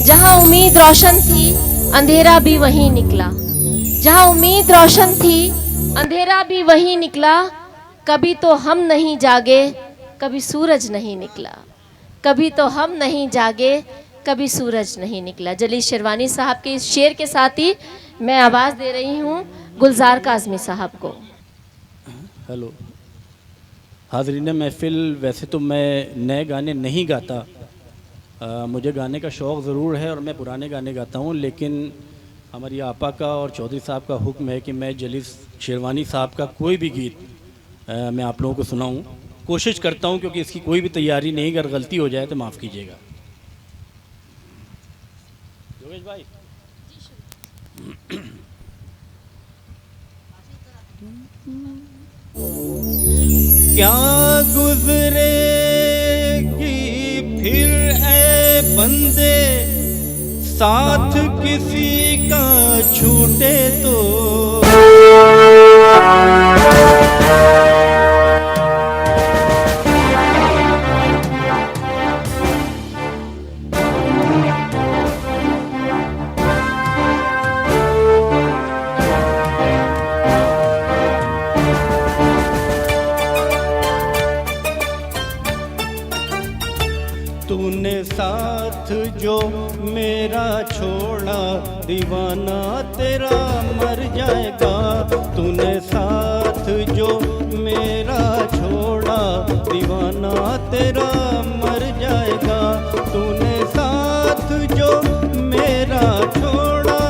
जहां उम्मीद रोशन थी अंधेरा भी वहीं निकला, जहां उम्मीद रोशन थी अंधेरा भी वहीं निकला। कभी तो हम नहीं जागे कभी सूरज नहीं निकला, कभी तो हम नहीं जागे कभी सूरज नहीं निकला। जलील शेरवानी साहब के इस शेर के साथ ही मैं आवाज़ दे रही हूँ गुलजार काज़मी साहब को। हेलो हाज़रीन महफ़िल, वैसे तो मैं नए गाने नहीं गाता, मुझे गाने का शौक़ ज़रूर है और मैं पुराने गाने गाता हूँ, लेकिन हमारी आपा का और चौधरी साहब का हुक्म है कि मैं जलील शेरवानी साहब का कोई भी गीत मैं आप लोगों को सुनाऊँ। कोशिश करता हूँ क्योंकि इसकी कोई भी तैयारी नहीं, अगर गलती हो जाए तो माफ़ कीजिएगा। योगेश भाई क्या गुजरेगी फिर ए बंदे, साथ किसी का छूटे तो। तूने साथ जो मेरा छोड़ा दीवाना तेरा मर जाएगा। तूने साथ जो मेरा छोड़ा दीवाना तेरा मर जाएगा। तूने साथ जो मेरा छोड़ा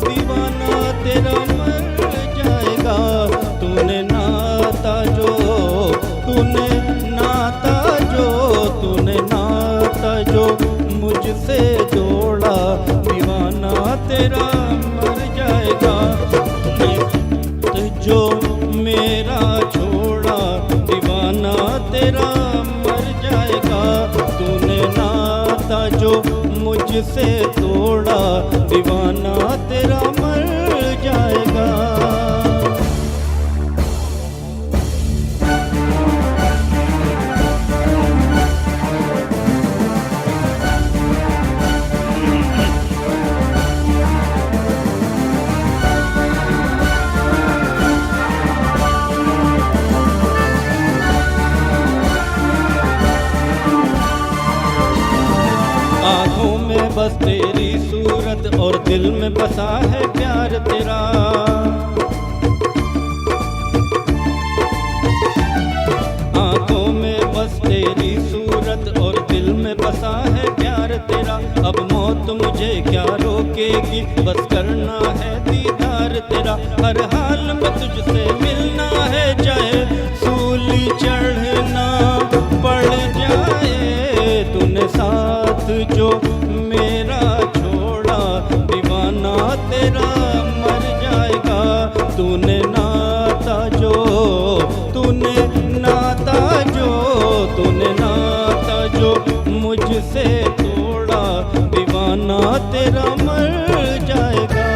दीवाना तेरा मर जाएगा। तूने नाता जो तूने नाता जो तूने जो मुझसे जोड़ा दीवाना तेरा मर जाएगा। तूने जो मेरा छोड़ा दीवाना तेरा मर जाएगा। तूने नाता जो मुझसे तोड़ा दीवाना तेरा मर जाएगा। आँखों में बस तेरी सूरत और दिल में बसा है प्यार तेरा। आँखों में बस तेरी सूरत और दिल में बसा है प्यार तेरा। अब मौत मुझे क्या रोकेगी, बस करना है दीदार तेरा। हर हाल में तुझसे मिलना है, चाहे सूली चढ़ना पड़ जाए। तूने साथ जो मेरा छोड़ा दीवाना तेरा मर जाएगा। तूने नाता जो तूने नाता जो तूने नाता जो मुझसे तोड़ा दीवाना तेरा मर जाएगा।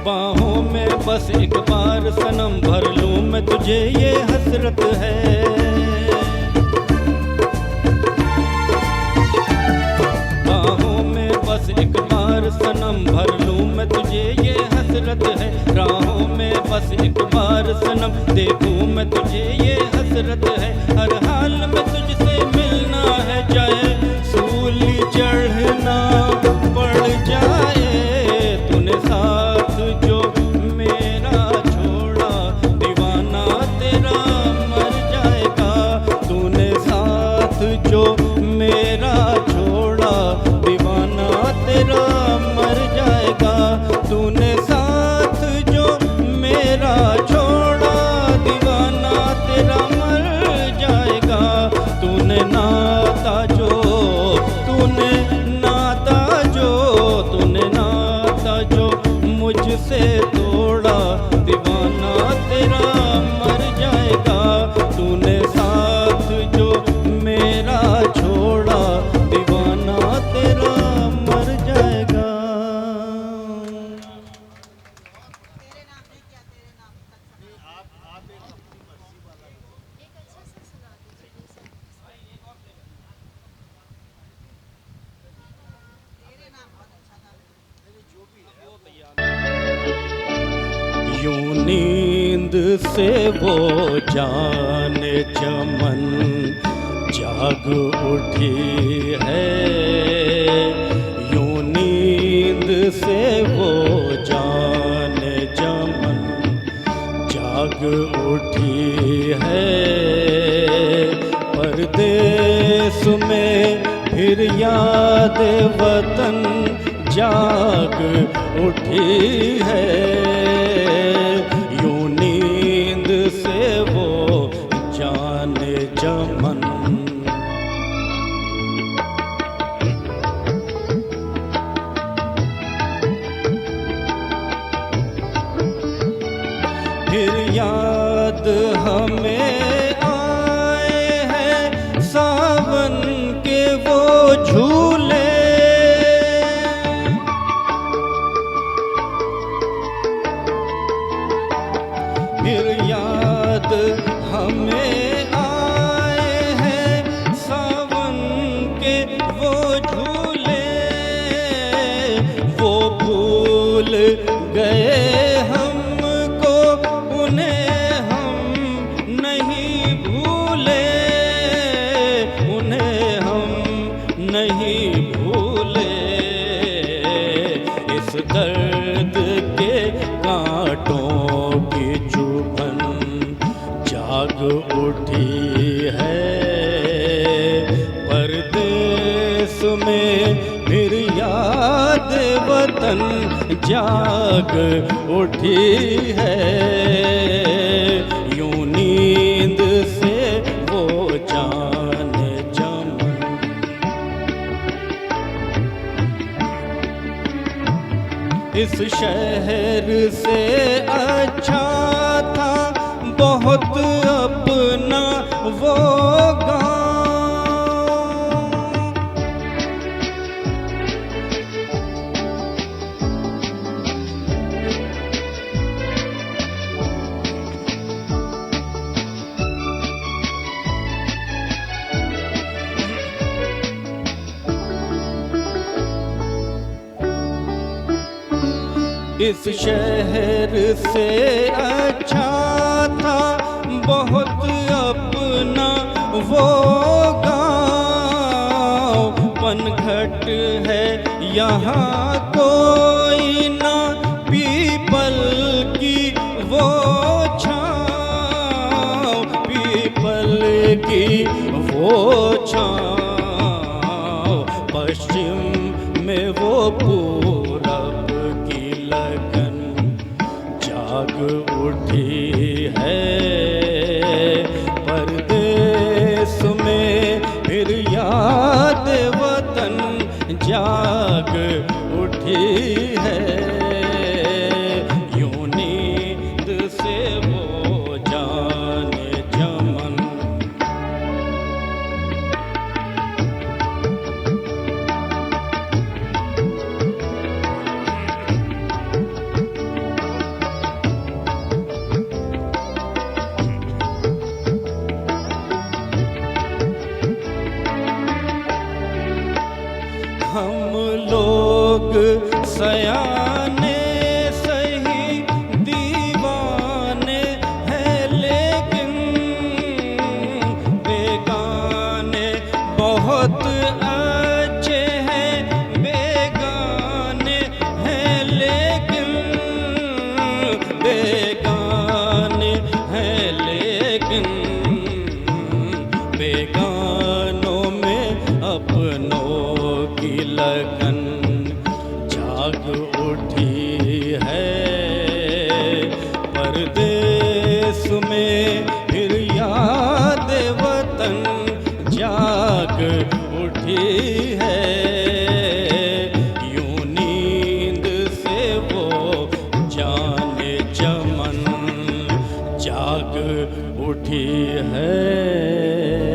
बाहों में बस एक बार सनम भर लूं मैं तुझे, ये हसरत है। बाहों में बस एक बार सनम भर लूं मैं तुझे, ये हसरत है। राहों में बस एक बार सनम देखूं मैं तुझे, ये हसरत है। हर हाल में तुझसे मिलना है, चाहे सूली चढ़ना पड़ जाए। तूने साथ जो मेरा छोड़ा दीवाना तेरा मर जाएगा। तूने साथ जो मेरा छोड़ा दीवाना तेरा मर जाएगा। तूने साथ जो मेरा छोड़ा दीवाना तेरा तूने नाता जो मुझसे तोड़ा, दीवाना तेरा मर जाएगा। तूने साथ जो मेरा छोड़ा, दीवाना तेरा मर जाएगा। यूं नींद से वो जान चमन जाग उठी है। यूं नींद से वो जान चमन जाग उठी है। परदेस में फिर याद वतन जाग उठी है। यूं नींद से वो जान चमन फिर याद हमें आए हैं सावन के वो झूले। फिर याद हमें आए हैं सावन के वो झूले। वो भूल गए हमको, उन्हें हम नहीं भूले। उन्हें हम नहीं भूले। इस दर्द के कांटों की चुभन जाग उठी है। परदेस में फिर याद वतन जाग उठी है। यूं नींद से वो जान चमन इस शहर से अच्छा था बहुत अपना वो गाँव। इस शहर से अच्छा था बहुत अपना वो गाँव। पनघट है यहाँ कोई ना, पीपल की वो छाँव। पीपल की वो छाँव। पश्चिम में वो पूरब की लगन जाग उठी है। परदेस में फिर याद वतन जाग उठी है। यूं नींद से वो जान चमन हम लोग सयाने सही दीवाने हैं, लेकिन बेगाने बहुत अच्छे हैं। बेगाने हैं लेकिन बेगाने हैं लेकिन बेगानों में अपनों की लगन जाग उठी है। परदेस में फिर याद वतन जाग उठी है, यूं नींद से वो जाने चमन जाग उठी है।